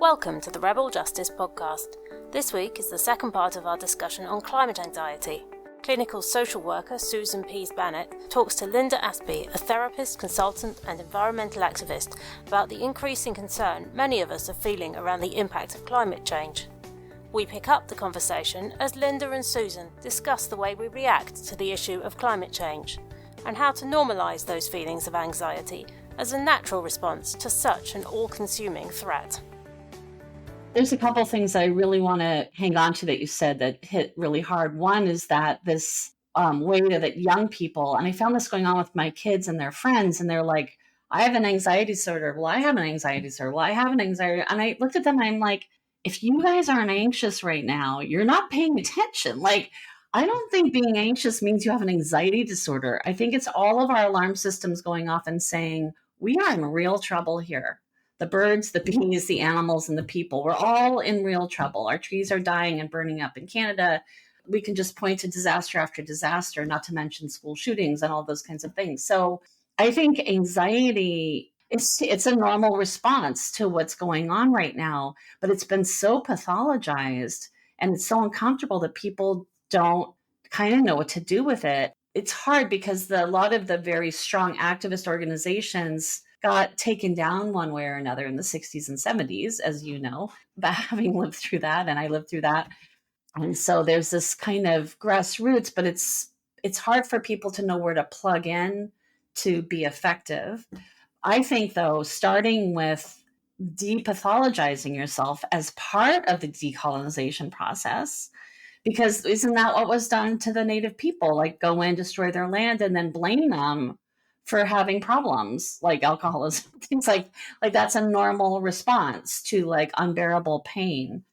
Welcome to the Rebel Justice Podcast. This week is the second part of our discussion on climate anxiety. Clinical social worker Susan Pease Banitt talks to Linda Aspey, a therapist, consultant and environmental activist, about the increasing concern many of us are feeling around the impact of climate change. We pick up the conversation as Linda and Susan discuss the way we react to the issue of climate change and how to normalise those feelings of anxiety as a natural response to such an all-consuming threat. There's a couple things I really want to hang on to that you said that hit really hard. One is that this way that young people, and I found this going on with my kids and their friends, and they're like, I have an anxiety disorder. Well, I have an anxiety disorder. Well, I have an anxiety. And I looked at them and I'm like, if you guys aren't anxious right now, you're not paying attention. Like, I don't think being anxious means you have an anxiety disorder. I think it's all of our alarm systems going off and saying, we are in real trouble here. The birds, the bees, the animals, and the people, we're all in real trouble. Our trees are dying and burning up in Canada. We can just point to disaster after disaster, not to mention school shootings and all those kinds of things. So I think anxiety, it's a normal response to what's going on right now, but it's been so pathologized and it's so uncomfortable that people don't kind of know what to do with it. It's hard because a lot of the very strong activist organizations got taken down one way or another in the 60s and 70s, as you know, but having lived through that, and I lived through that. And so there's this kind of grassroots, but it's hard for people to know where to plug in to be effective. I think, though, starting with depathologizing yourself as part of the decolonization process, because isn't that what was done to the native people? Like go in, destroy their land, and then blame them for having problems like alcoholism, things like that's a normal response to like unbearable pain.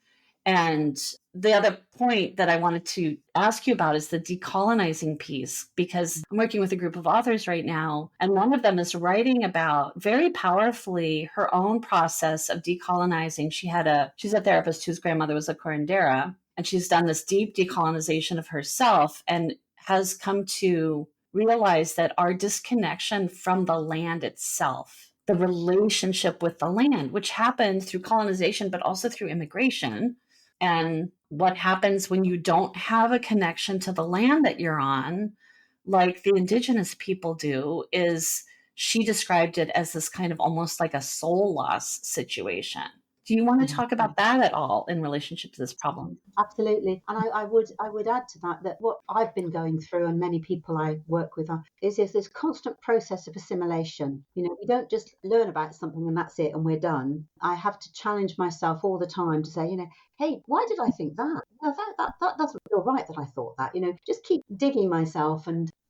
And the other point that I wanted to ask you about is the decolonizing piece, because I'm working with a group of authors right now, and one of them is writing about very powerfully her own process of decolonizing. She's a therapist whose grandmother was a curandera, and she's done this deep decolonization of herself and has come to realize that our disconnection from the land itself, the relationship with the land, which happened through colonization, but also through immigration, and what happens when you don't have a connection to the land that you're on, like the indigenous people do, is she described it as this kind of almost like a soul loss situation. Do you want to talk about that at all in relationship to this problem? Absolutely. And I would add to that what I've been going through, and many people I work with, is this constant process of assimilation. You know, we don't just learn about something and that's it and we're done. I have to challenge myself all the time to say, hey, why did I think that? No, that doesn't feel right that I thought that. Just keep digging myself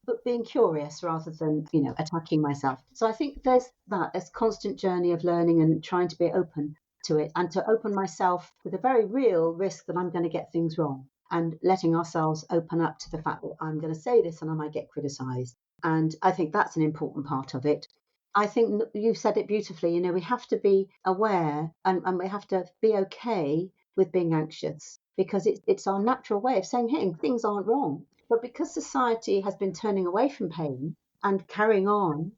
but being curious rather than, attacking myself. So I think there's this constant journey of learning and trying to be open to it, and to open myself to the very real risk that I'm going to get things wrong, and letting ourselves open up to the fact that I'm going to say this and I might get criticized. And I think that's an important part of it. I think you said it beautifully. We have to be aware and we have to be okay with being anxious, because it's our natural way of saying, hey, things aren't wrong. But because society has been turning away from pain and carrying on,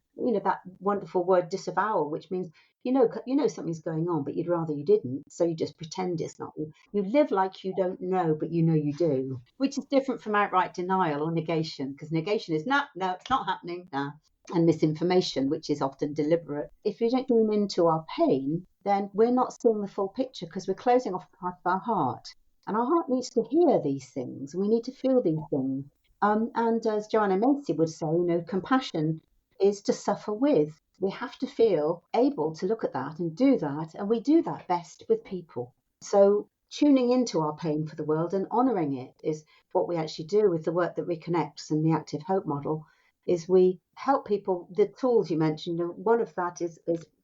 that wonderful word disavowal, which means you know something's going on, but you'd rather you didn't, so you just pretend it's not. You live like you don't know, but you know you do, which is different from outright denial or negation, because negation is no, it's not happening, nah. And misinformation, which is often deliberate. If we don't tune into our pain, then we're not seeing the full picture, because we're closing off part of our heart, and our heart needs to hear these things. We need to feel these things. And as Joanna Macy would say, compassion is to suffer with. We have to feel able to look at that and do that. And we do that best with people. So tuning into our pain for the world and honouring it is what we actually do with the work that reconnects and the active hope model. Is we help people, the tools you mentioned, one of that is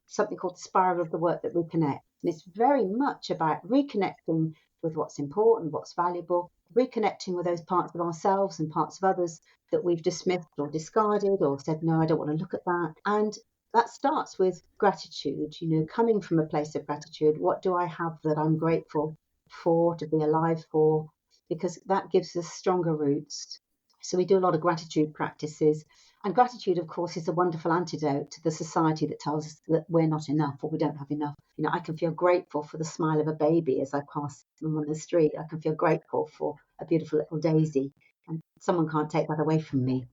something called Spiral of the Work That Reconnects. And it's very much about reconnecting with what's important, what's valuable, reconnecting with those parts of ourselves and parts of others that we've dismissed or discarded or said, no, I don't want to look at that. And that starts with gratitude, coming from a place of gratitude. What do I have that I'm grateful for, to be alive for? Because that gives us stronger roots. So we do a lot of gratitude practices. And gratitude, of course, is a wonderful antidote to the society that tells us that we're not enough or we don't have enough. I can feel grateful for the smile of a baby as I pass them on the street. I can feel grateful for a beautiful little daisy, and someone can't take that away from me.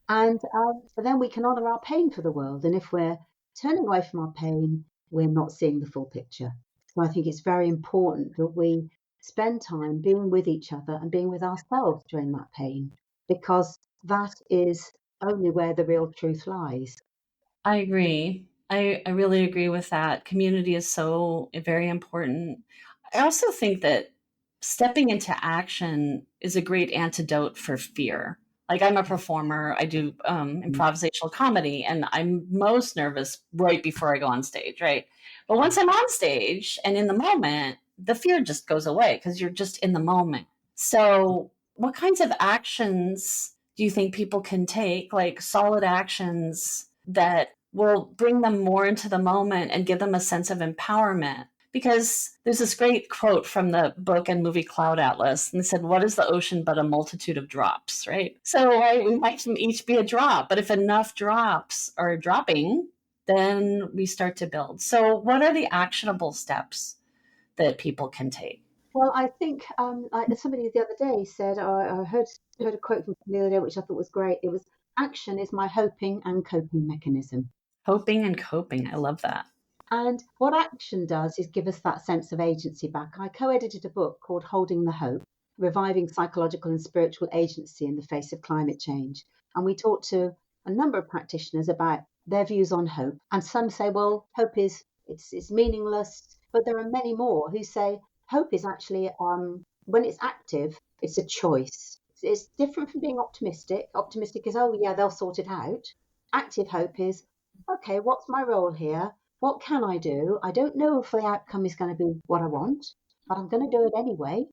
And but then we can honour our pain for the world. And if we're turning away from our pain, we're not seeing the full picture. So I think it's very important that we spend time being with each other and being with ourselves during that pain, because that is only where the real truth lies. I agree. I really agree with that. Community is so very important. I also think that stepping into action is a great antidote for fear. Like, I'm a performer, I do improvisational comedy, and I'm most nervous right before I go on stage, right? But once I'm on stage and in the moment, the fear just goes away because you're just in the moment. So, what kinds of actions do you think people can take, like solid actions that will bring them more into the moment and give them a sense of empowerment? Because there's this great quote from the book and movie Cloud Atlas, and it said, "What is the ocean but a multitude of drops?" Right? So, right, we might each be a drop, but if enough drops are dropping, then we start to build. So, what are the actionable steps that people can take? Well, I think somebody the other day said, or I heard a quote from the other day, which I thought was great. It was, "Action is my hoping and coping mechanism." Hoping and coping. I love that. And what action does is give us that sense of agency back. I co-edited a book called Holding the Hope, Reviving Psychological and Spiritual Agency in the Face of Climate Change. And we talked to a number of practitioners about their views on hope. And some say, well, hope is it's meaningless. But there are many more who say hope is actually, when it's active, it's a choice. It's different from being optimistic. Optimistic is, oh yeah, they'll sort it out. Active hope is, okay, what's my role here? What can I do? I don't know if the outcome is going to be what I want, but I'm going to do it anyway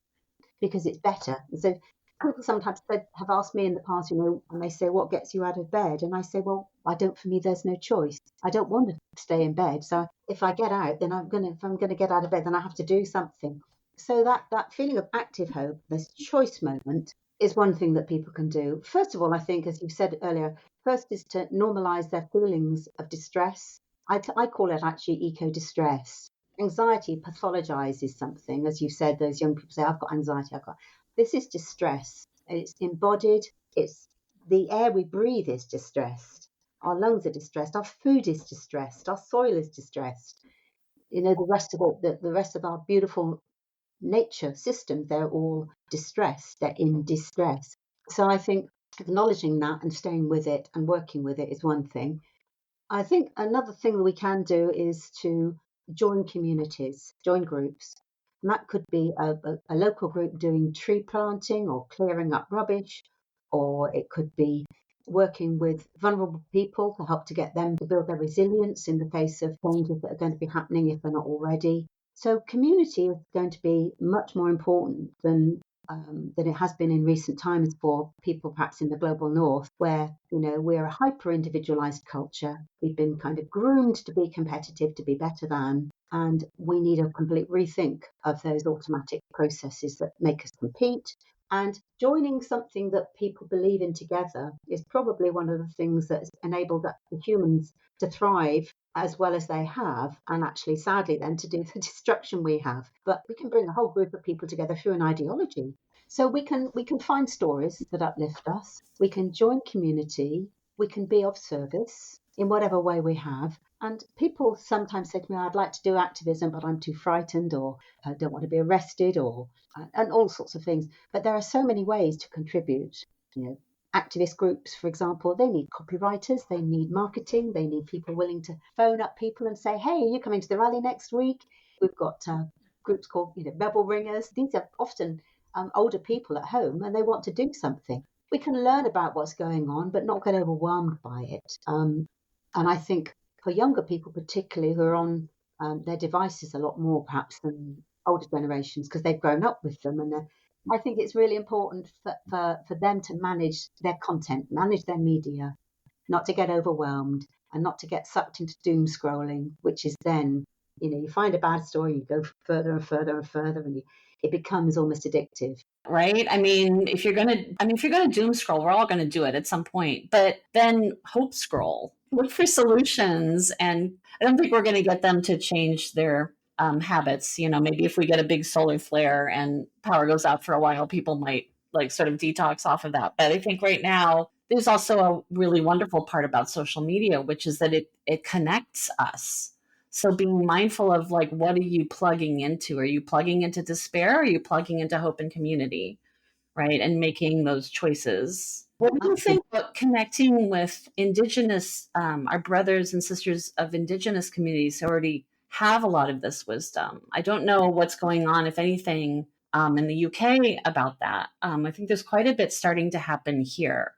because it's better. And so people sometimes have asked me in the past, and they say, what gets you out of bed? And I say, well, for me, there's no choice. I don't want to stay in bed. So if I get out, then if I'm going to get out of bed, then I have to do something. So that feeling of active hope, this choice moment, is one thing that people can do. First of all, I think, as you said earlier, first is to normalize their feelings of distress. I call it actually eco-distress. Anxiety pathologizes something. As you said, those young people say, I've got anxiety. This is distress. It's embodied. It's the air we breathe is distressed. Our lungs are distressed. Our food is distressed. Our soil is distressed. The rest of our beautiful nature systems, they're all distressed. They're in distress. So I think acknowledging that and staying with it and working with it is one thing. I think another thing that we can do is to join communities, join groups. And that could be a local group doing tree planting or clearing up rubbish, or it could be working with vulnerable people to help to get them to build their resilience in the face of changes that are going to be happening if they're not already. So community is going to be much more important than it has been in recent times for people perhaps in the global north, where we're a hyper individualized culture. We've been kind of groomed to be competitive, to be better than, and we need a complete rethink of those automatic processes that make us compete. And joining something that people believe in together is probably one of the things that has enabled the humans to thrive as well as they have, and actually, sadly, then to do the destruction we have. But we can bring a whole group of people together through an ideology. So we can find stories that uplift us. We can join community. We can be of service in whatever way we have. And people sometimes say to me, I'd like to do activism, but I'm too frightened, or I don't want to be arrested, and all sorts of things. But there are so many ways to contribute. Activist groups, for example, they need copywriters, they need marketing, they need people willing to phone up people and say, hey, are you coming to the rally next week? We've got groups called bell ringers. These are often older people at home, and they want to do something. We can learn about what's going on, but not get overwhelmed by it. And I think for younger people, particularly, who are on their devices a lot more perhaps than older generations, because they've grown up with them, and I think it's really important for them to manage their content, manage their media, not to get overwhelmed and not to get sucked into doom scrolling, which is then You find a bad story, you go further and further and further, and it becomes almost addictive. Right? I mean, if you're gonna doom scroll, we're all gonna do it at some point. But then hope scroll. Look for solutions, and I don't think we're gonna get them to change their habits. Maybe if we get a big solar flare and power goes out for a while, people might like sort of detox off of that. But I think right now there's also a really wonderful part about social media, which is that it connects us. So being mindful of like, what are you plugging into? Are you plugging into despair? Or are you plugging into hope and community? Right. And making those choices. What do you think about connecting with Indigenous, our brothers and sisters of Indigenous communities who already have a lot of this wisdom? I don't know what's going on, if anything, in the UK about that. I think there's quite a bit starting to happen here.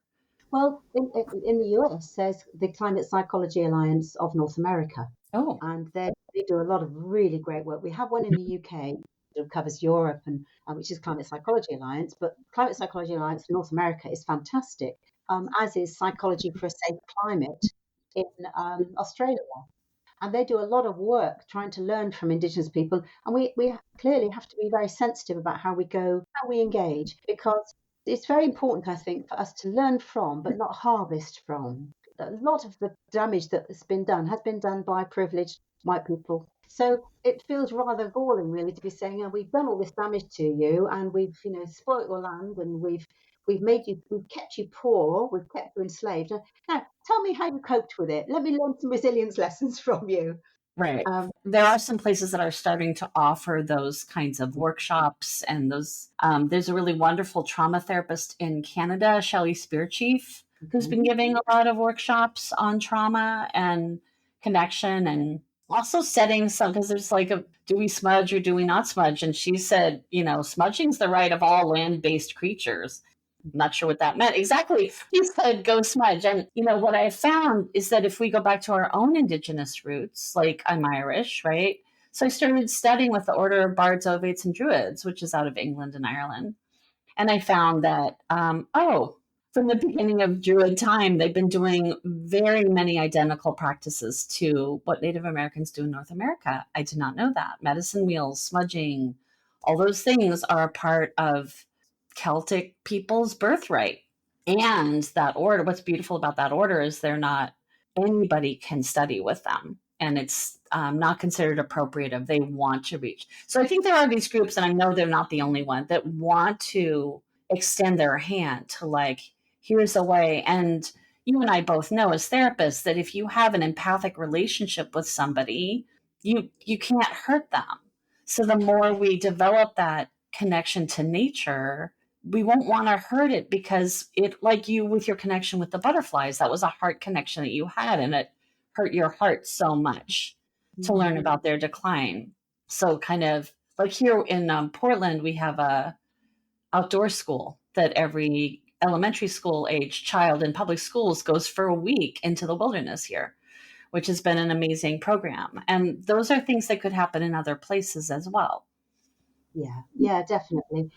Well, in the US, there's the Climate Psychology Alliance of North America. Oh. And they do a lot of really great work. We have one in the UK that covers Europe, and which is Climate Psychology Alliance. But Climate Psychology Alliance in North America is fantastic, as is Psychology for a Safe Climate in Australia. And they do a lot of work trying to learn from Indigenous people. And we clearly have to be very sensitive about how we engage, because it's very important, I think, for us to learn from, but not harvest from. A lot of the damage that has been done by privileged white people. So it feels rather galling, really, to be saying, we've done all this damage to you, and we've, spoilt your land, and we've kept you poor, we've kept you enslaved. Now, tell me how you coped with it. Let me learn some resilience lessons from you. Right. There are some places that are starting to offer those kinds of workshops, and those. There's a really wonderful trauma therapist in Canada, Shelley Spearchief, who's been giving a lot of workshops on trauma and connection, and also setting some, because there's like do we smudge or do we not smudge? And she said, smudging's the right of all land-based creatures. Not sure what that meant exactly. He said, go smudge. And, what I found is that if we go back to our own Indigenous roots, like I'm Irish, right? So I started studying with the Order of Bards, Ovates, and Druids, which is out of England and Ireland. And I found that, from the beginning of Druid time, they've been doing very many identical practices to what Native Americans do in North America. I did not know that. Medicine wheels, smudging, all those things are a part of Celtic people's birthright. And that order, what's beautiful about that order is anybody can study with them. And it's not considered appropriative. They want to reach. So I think there are these groups, and I know they're not the only one, that want to extend their hand to like, here's a way. And you and I both know as therapists that if you have an empathic relationship with somebody, you can't hurt them. So the more we develop that connection to nature, we won't want to hurt it, because it, like you with your connection with the butterflies, that was a heart connection that you had, and it hurt your heart so much to learn about their decline. So kind of like here in Portland, we have a outdoor school that every elementary school age child in public schools goes for a week into the wilderness here, which has been an amazing program. And those are things that could happen in other places as well. Yeah, definitely.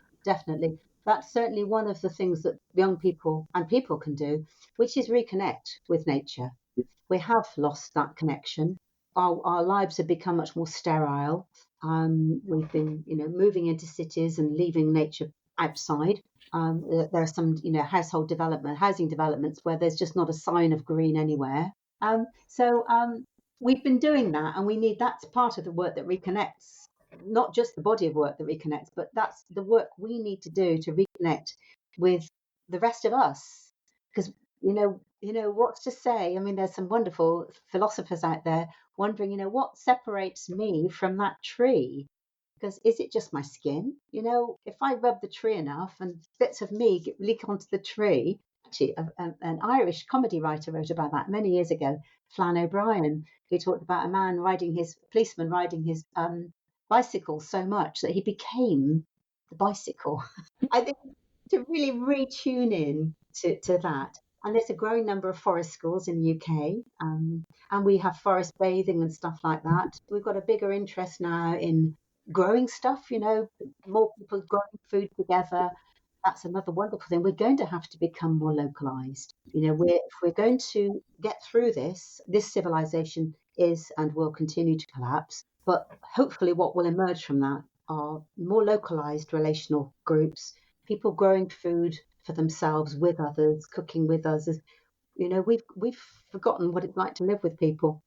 That's certainly one of the things that young people and people can do, which is reconnect with nature. We have lost that connection. Our lives have become much more sterile. We've been, moving into cities and leaving nature outside. There are some, housing developments where there's just not a sign of green anywhere. So we've been doing that, and that's part of the work that reconnects. Not just the body of work that reconnects, but that's the work we need to do to reconnect with the rest of us. Because, what's to say? I mean, there's some wonderful philosophers out there wondering, what separates me from that tree? Because is it just my skin? If I rub the tree enough and bits of me leak onto the tree. Actually, an Irish comedy writer wrote about that many years ago, Flann O'Brien, who talked about a policeman riding his bicycle so much that he became the bicycle. I think to really retune in to that. And there's a growing number of forest schools in the UK, and we have forest bathing and stuff like that. We've got a bigger interest now in growing stuff, more people growing food together. That's another wonderful thing. We're going to have to become more localized. If we're going to get through this civilization is and will continue to collapse. But hopefully what will emerge from that are more localized relational groups, people growing food for themselves with others, cooking with others. We've forgotten what it's like to live with people,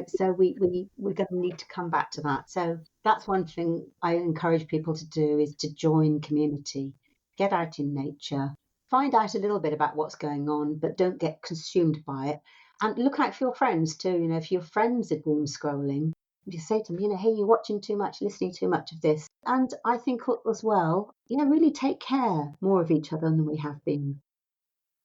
so we're going to need to come back to that. So that's one thing I encourage people to do, is to join community, get out in nature, find out a little bit about what's going on, but don't get consumed by it. And look out for your friends too. If your friends are doom scrolling, if you say to them, hey, you're watching too much, listening too much of this. And I think as well, really take care more of each other than we have been.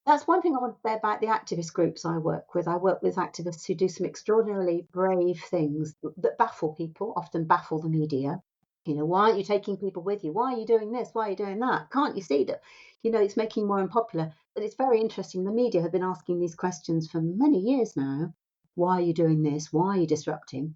That's one thing I want to say about the activist groups I work with. I work with activists who do some extraordinarily brave things that baffle people, often baffle the media. Why aren't you taking people with you? Why are you doing this? Why are you doing that? Can't you see that, it's making more unpopular? But it's very interesting. The media have been asking these questions for many years now. Why are you doing this? Why are you disrupting?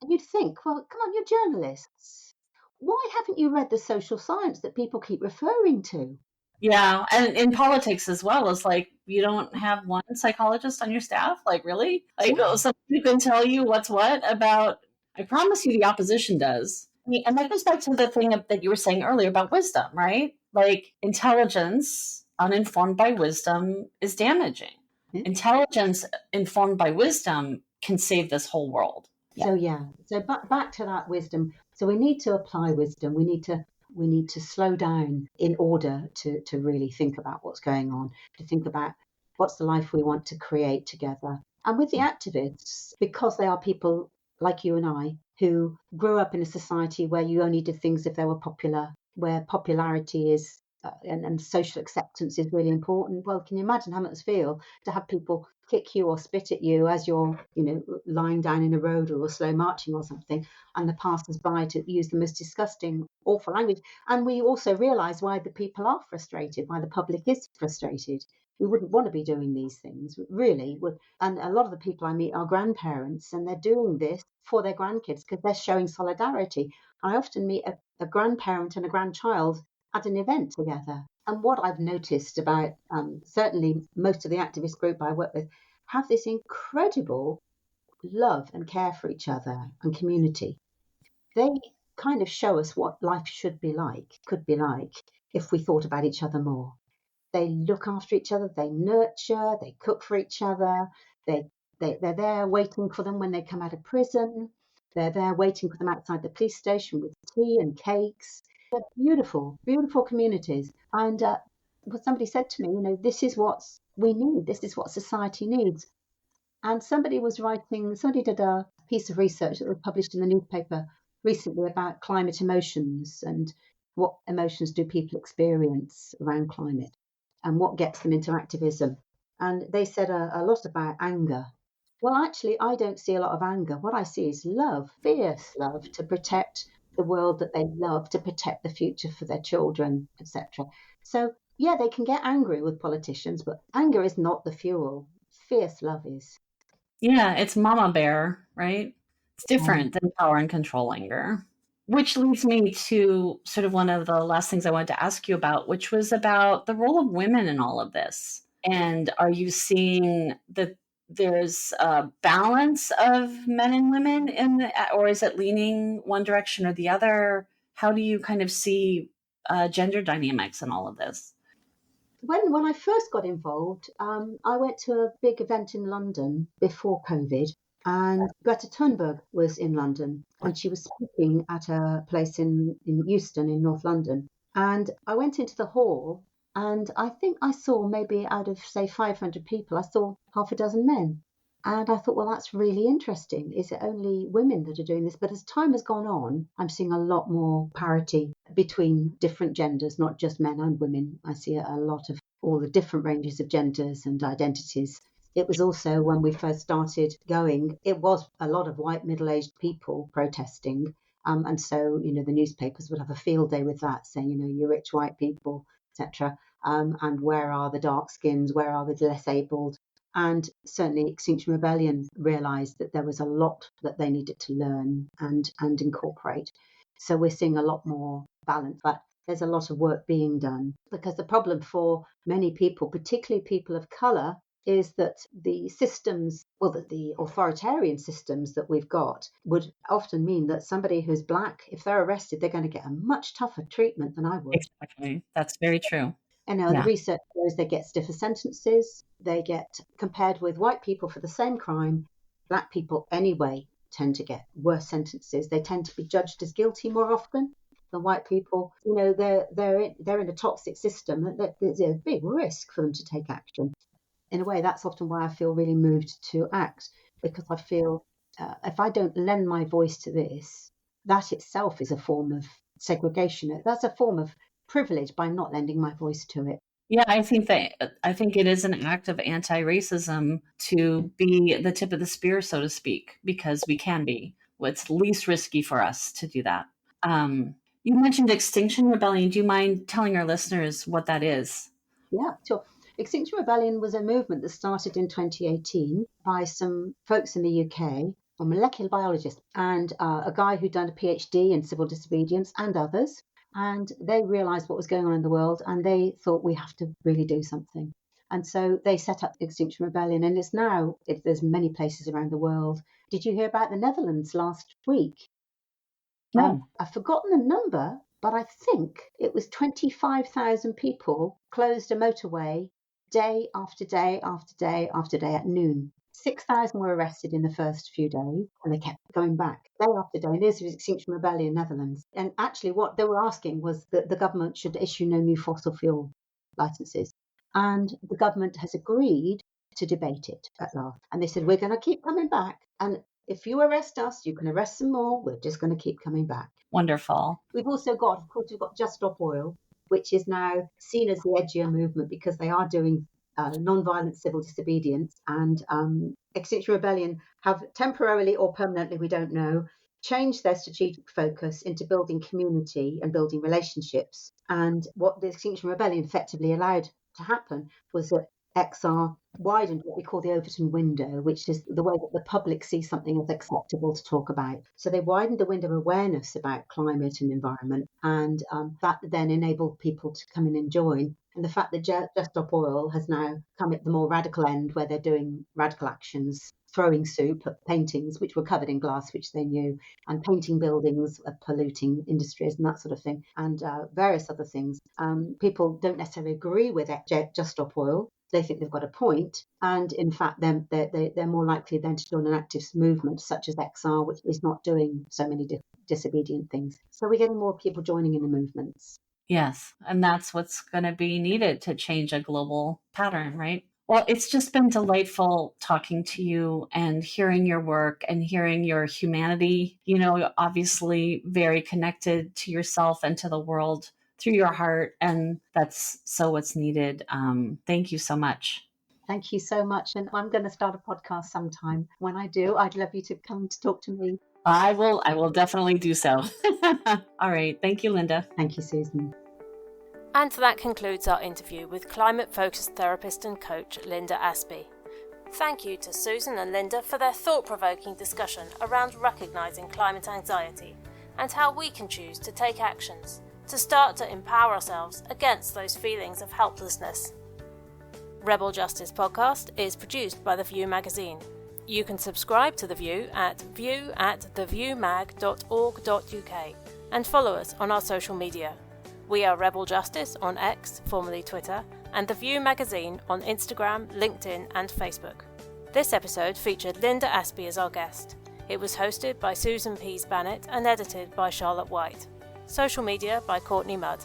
And you'd think, well, come on, you're journalists. Why haven't you read the social science that people keep referring to? Yeah, and in politics as well, it's like, you don't have one psychologist on your staff? Like, really? Like, someone who can tell you what's what about, I promise you the opposition does. And that goes back to the thing that you were saying earlier about wisdom, right? Like, intelligence uninformed by wisdom is damaging. Mm-hmm. Intelligence informed by wisdom can save this whole world. So back to that wisdom. So we need to apply wisdom. We need to slow down in order to really think about what's going on, to think about what's the life we want to create together. And with the activists, because they are people like you and I who grew up in a society where you only did things if they were popular, where popularity is and social acceptance is really important. Well, can you imagine how it must feel to have people kick you or spit at you as you're, lying down in a road or slow marching or something, and the passers-by to use the most disgusting, awful language. And we also realise why the people are frustrated, why the public is frustrated. We wouldn't want to be doing these things, really. And a lot of the people I meet are grandparents, and they're doing this for their grandkids because they're showing solidarity. I often meet a grandparent and a grandchild at an event together. And what I've noticed about certainly most of the activist group I work with have this incredible love and care for each other and community. They kind of show us what life could be like, if we thought about each other more. They look after each other, they nurture, they cook for each other, they're there waiting for them when they come out of prison. They're there waiting for them outside the police station with tea and cakes. They're beautiful, beautiful communities. And somebody said to me, this is what we need. This is what society needs. And somebody did a piece of research that was published in the newspaper recently about climate emotions and what emotions do people experience around climate and what gets them into activism. And they said a lot about anger. Well, actually, I don't see a lot of anger. What I see is love, fierce love to protect the world that they love, to protect the future for their children, etc. So, yeah, they can get angry with politicians, but anger is not the fuel. Fierce love is. Yeah, it's mama bear, right? It's different than power and control anger. Which leads me to sort of one of the last things I wanted to ask you about, which was about the role of women in all of this. And are you seeing that there's a balance of men and women or is it leaning one direction or the other? How do you kind of see gender dynamics in all of this? When I first got involved, I went to a big event in London before COVID, and Greta Thunberg was in London, and she was speaking at a place in Euston in North London. And I went into the hall, and I think I saw maybe out of, say, 500 people, I saw half a dozen men. And I thought, well, that's really interesting. Is it only women that are doing this? But as time has gone on, I'm seeing a lot more parity between different genders, not just men and women. I see a lot of all the different ranges of genders and identities. It was also when we first started going, it was a lot of white middle-aged people protesting. And so, the newspapers would have a field day with that, saying, you rich white people, etc. And where are the dark skins? Where are the less abled? And certainly Extinction Rebellion realised that there was a lot that they needed to learn and incorporate. So we're seeing a lot more balance, but there's a lot of work being done because the problem for many people, particularly people of colour, is that the systems, well, the authoritarian systems that we've got would often mean that somebody who's black, if they're arrested, they're going to get a much tougher treatment than I would. Exactly. That's very true. And the research shows they get stiffer sentences. They get, compared with white people for the same crime, black people anyway tend to get worse sentences. They tend to be judged as guilty more often than white people. You know, they're in a toxic system. There's a big risk for them to take action. In a way, that's often why I feel really moved to act, because I feel if I don't lend my voice to this, that itself is a form of segregation. That's a form of privilege by not lending my voice to it. Yeah, I think it is an act of anti-racism to be the tip of the spear, so to speak, because we can be. It's least risky for us to do that. You mentioned Extinction Rebellion. Do you mind telling our listeners what that is? Yeah, sure. Extinction Rebellion was a movement that started in 2018 by some folks in the UK, a molecular biologist and a guy who'd done a PhD in civil disobedience and others. And they realised what was going on in the world, and they thought we have to really do something. And so they set up Extinction Rebellion, and there's many places around the world. Did you hear about the Netherlands last week? No. I've forgotten the number, but I think it was 25,000 people closed a motorway day after day after day after day at noon. 6,000 were arrested in the first few days, and they kept going back day after day. This was Extinction Rebellion Netherlands. And actually what they were asking was that the government should issue no new fossil fuel licenses. And the government has agreed to debate it at last. And they said, we're going to keep coming back. And if you arrest us, you can arrest some more. We're just going to keep coming back. Wonderful. We've also got Just Stop Oil, which is now seen as the edgier movement because they are doing non-violent civil disobedience, and Extinction Rebellion have temporarily or permanently, we don't know, changed their strategic focus into building community and building relationships. And what the Extinction Rebellion effectively allowed to happen was that XR widened what we call the Overton window, which is the way that the public sees something as acceptable to talk about. So they widened the window of awareness about climate and environment, and that then enabled people to come in and join. And the fact that Just Stop Oil has now come at the more radical end, where they're doing radical actions, throwing soup at paintings which were covered in glass, which they knew, and painting buildings, polluting industries and that sort of thing, and various other things. People don't necessarily agree with Just Stop Oil. They think they've got a point, and in fact, they're more likely then to join an activist movement such as XR, which is not doing so many disobedient things. So we're getting more people joining in the movements. Yes, and that's what's going to be needed to change a global pattern, right? Well, it's just been delightful talking to you and hearing your work and hearing your humanity, obviously very connected to yourself and to the world through your heart. And that's so what's needed. Thank you so much. Thank you so much. And I'm going to start a podcast sometime. When I do, I'd love you to come to talk to me. I will definitely do so. All right. Thank you, Linda. Thank you, Susan. And that concludes our interview with climate-focused therapist and coach Linda Aspey. Thank you to Susan and Linda for their thought-provoking discussion around recognising climate anxiety and how we can choose to take actions to start to empower ourselves against those feelings of helplessness. Rebel Justice Podcast is produced by The View magazine. You can subscribe to The View at view@theviewmag.org.uk and follow us on our social media. We are Rebel Justice on X, formerly Twitter, and The View magazine on Instagram, LinkedIn and Facebook. This episode featured Linda Aspey as our guest. It was hosted by Susan Pease Banitt and edited by Charlotte White. Social media by Courtney Mudd.